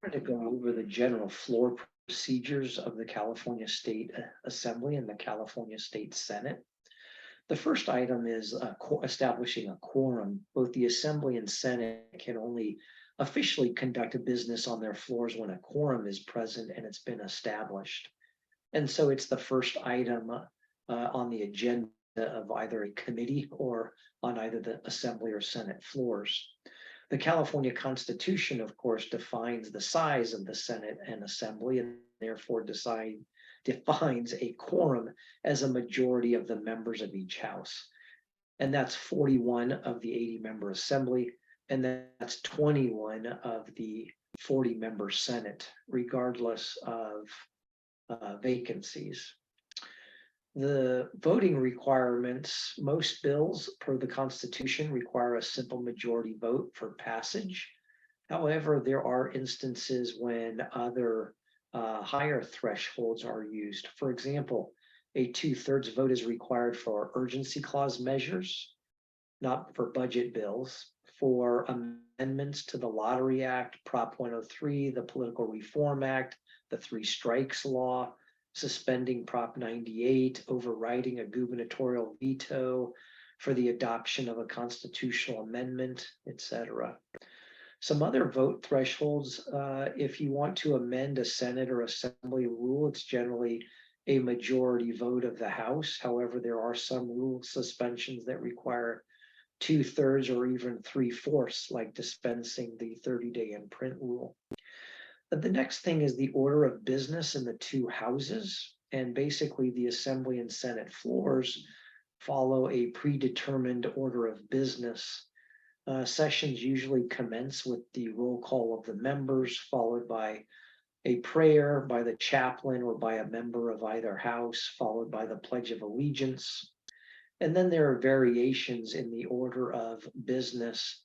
We're going to go over the general floor procedures of the California State Assembly and the California State Senate. The first item is establishing a quorum. Both the Assembly and Senate can only officially conduct a business on their floors when a quorum is present and it's been established. And so it's the first item on the agenda of either a committee or on either the Assembly or Senate floors. The California Constitution, of course, defines the size of the Senate and Assembly, and therefore defines a quorum as a majority of the members of each house. And that's 41 of the 80-member Assembly, and that's 21 of the 40-member Senate, regardless of vacancies. The voting requirements, most bills per the Constitution require a simple majority vote for passage. However, there are instances when other higher thresholds are used. For example, a 2/3 vote is required for urgency clause measures, not for budget bills. For amendments to the Lottery Act, Prop 103, the Political Reform Act, the Three Strikes Law, suspending Prop 98, overriding a gubernatorial veto, for the adoption of a constitutional amendment, etc. Some other vote thresholds, if you want to amend a Senate or Assembly rule, it's generally a majority vote of the House. However, there are some rule suspensions that require 2/3 or even 3/4, like dispensing the 30-day imprint rule. The next thing is the order of business in the two houses. And basically the Assembly and Senate floors follow a predetermined order of business. Sessions usually commence with the roll call of the members, followed by a prayer by the chaplain or by a member of either house, followed by the Pledge of Allegiance. And then there are variations in the order of business.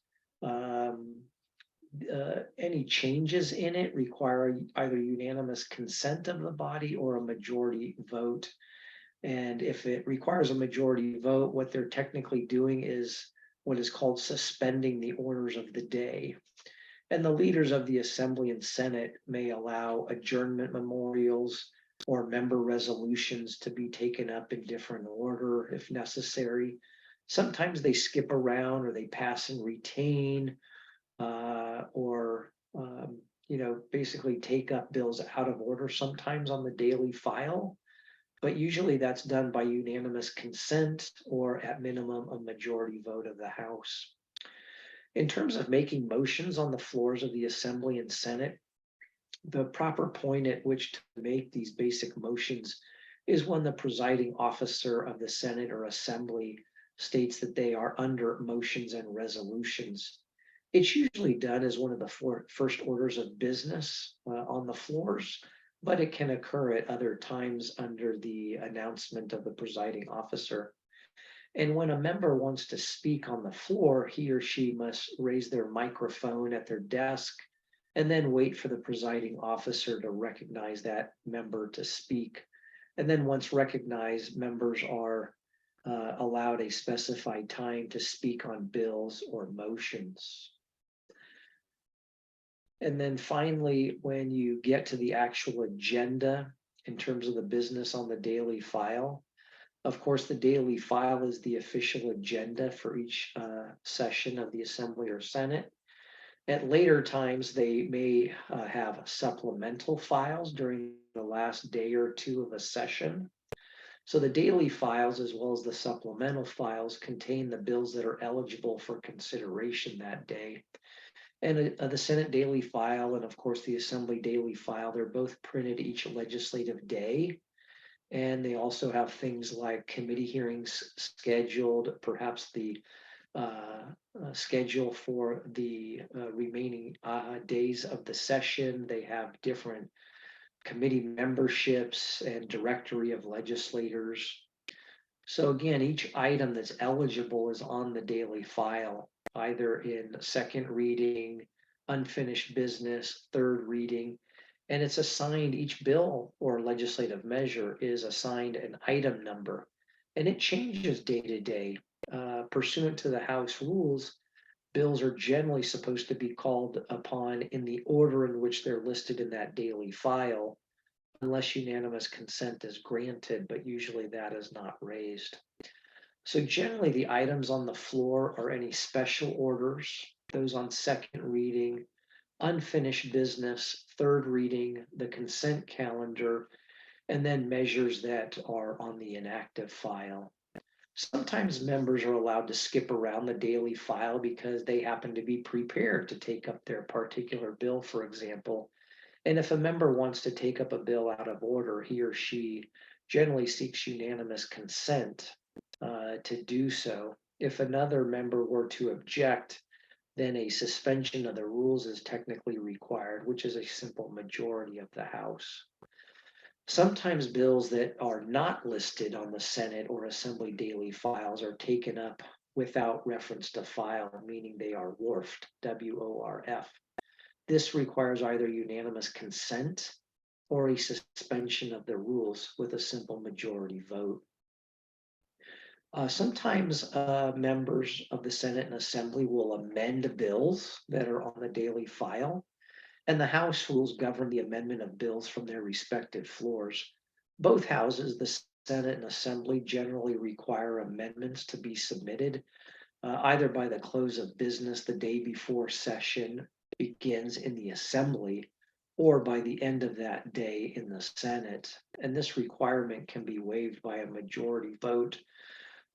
Any changes in it require either unanimous consent of the body or a majority vote. And if it requires a majority vote, what they're technically doing is what is called suspending the orders of the day. And the leaders of the Assembly and Senate may allow adjournment memorials or member resolutions to be taken up in different order if necessary. Sometimes they skip around or they pass and retain, or basically take up bills out of order sometimes on the daily file. But usually that's done by unanimous consent or at minimum a majority vote of the House. In terms of making motions on the floors of the Assembly and Senate, the proper point at which to make these basic motions is when the presiding officer of the Senate or Assembly states that they are under motions and resolutions. It's usually done as one of the first orders of business on the floors, but it can occur at other times under the announcement of the presiding officer. And when a member wants to speak on the floor, he or she must raise their microphone at their desk and then wait for the presiding officer to recognize that member to speak. And then once recognized, members are allowed a specified time to speak on bills or motions. And then finally, when you get to the actual agenda in terms of the business on the daily file, of course, the daily file is the official agenda for each session of the Assembly or Senate. At later times, they may have supplemental files during the last day or two of a session. So the daily files, as well as the supplemental files, contain the bills that are eligible for consideration that day. And the Senate daily file and of course the Assembly daily file, they're both printed each legislative day. And they also have things like committee hearings scheduled, perhaps the schedule for the remaining days of the session. They have different committee memberships and directory of legislators. So again, each item that's eligible is on the daily file, either in second reading, unfinished business, third reading, and it's assigned, each bill or legislative measure is assigned an item number, and it changes day to day. Pursuant to the House rules, Bills are generally supposed to be called upon in the order in which they're listed in that daily file, unless unanimous consent is granted, but usually that is not raised. So generally the items on the floor are any special orders, those on second reading, unfinished business, third reading, the consent calendar, and then measures that are on the inactive file. Sometimes members are allowed to skip around the daily file because they happen to be prepared to take up their particular bill, for example. And if a member wants to take up a bill out of order, he or she generally seeks unanimous consent to do so. If another member were to object, then a suspension of the rules is technically required, which is a simple majority of the House. Sometimes bills that are not listed on the Senate or Assembly daily files are taken up without reference to file, meaning they are WORFed, WORF. This requires either unanimous consent or a suspension of the rules with a simple majority vote. Sometimes members of the Senate and Assembly will amend bills that are on the daily file, and the House rules govern the amendment of bills from their respective floors. Both houses, the Senate and Assembly, generally require amendments to be submitted either by the close of business the day before session begins in the Assembly or by the end of that day in the Senate. And this requirement can be waived by a majority vote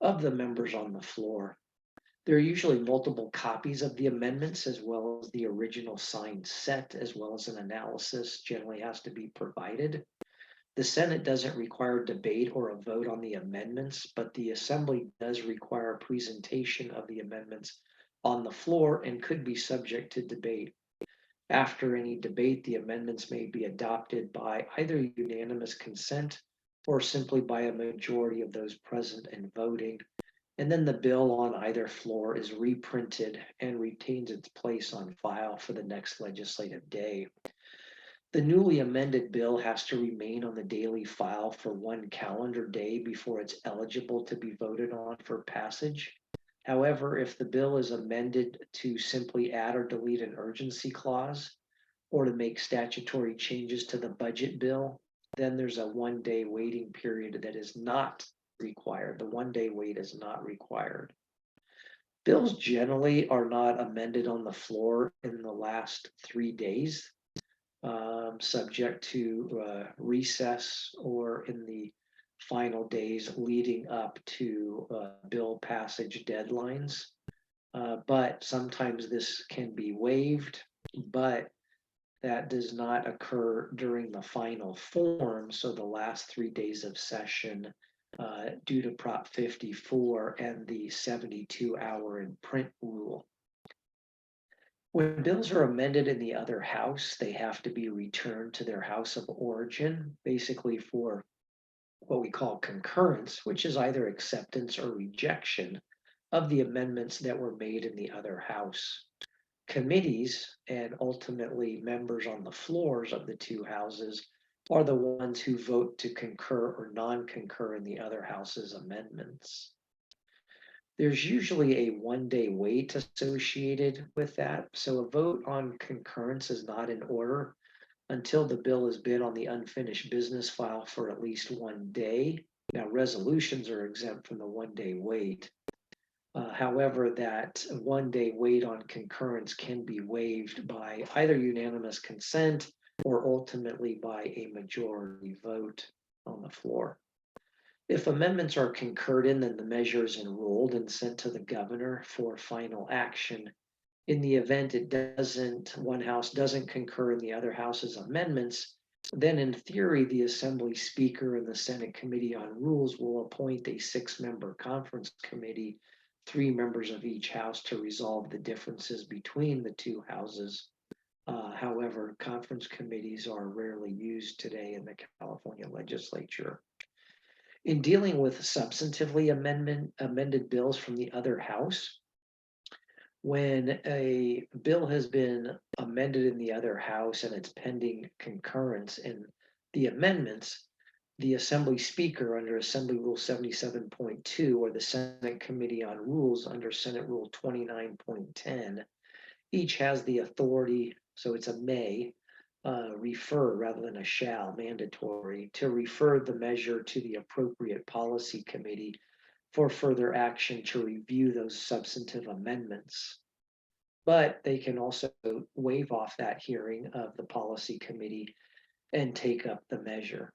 of the members on the floor. There are usually multiple copies of the amendments as well as the original signed set, as well as an analysis generally has to be provided. The Senate doesn't require debate or a vote on the amendments, but the Assembly does require a presentation of the amendments on the floor and could be subject to debate. After any debate, the amendments may be adopted by either unanimous consent or simply by a majority of those present and voting. And then the bill on either floor is reprinted and retains its place on file for the next legislative day. The newly amended bill has to remain on the daily file for one calendar day before it's eligible to be voted on for passage. However, if the bill is amended to simply add or delete an urgency clause or to make statutory changes to the budget bill, then there's a 1 day waiting period that is not required. The 1 day wait is not required. Bills generally are not amended on the floor in the last 3 days, subject to recess or in the final days leading up to bill passage deadlines. But sometimes this can be waived, but that does not occur during the final form. So the last 3 days of session, due to Prop 54 and the 72-hour in print rule. When bills are amended in the other house, they have to be returned to their house of origin, basically for what we call concurrence, which is either acceptance or rejection of the amendments that were made in the other house. Committees and ultimately members on the floors of the two houses are the ones who vote to concur or non-concur in the other house's amendments. There's usually a 1 day wait associated with that. So a vote on concurrence is not in order until the bill has been on the unfinished business file for at least 1 day. Now, resolutions are exempt from the 1 day wait. However, that 1 day wait on concurrence can be waived by either unanimous consent or ultimately by a majority vote on the floor. If amendments are concurred in, then the measure is enrolled and sent to the governor for final action. In the event one house doesn't concur in the other house's amendments, then in theory, the Assembly Speaker and the Senate Committee on Rules will appoint a 6-member conference committee, 3 members of each house, to resolve the differences between the two houses. However, conference committees are rarely used today in the California Legislature. In dealing with substantively amended bills from the other house, when a bill has been amended in the other house and it's pending concurrence in the amendments, the Assembly Speaker under Assembly Rule 77.2 or the Senate Committee on Rules under Senate Rule 29.10 each has the authority, so it's a may, refer rather than a shall, mandatory, to refer the measure to the appropriate policy committee for further action to review those substantive amendments. But they can also waive off that hearing of the policy committee and take up the measure.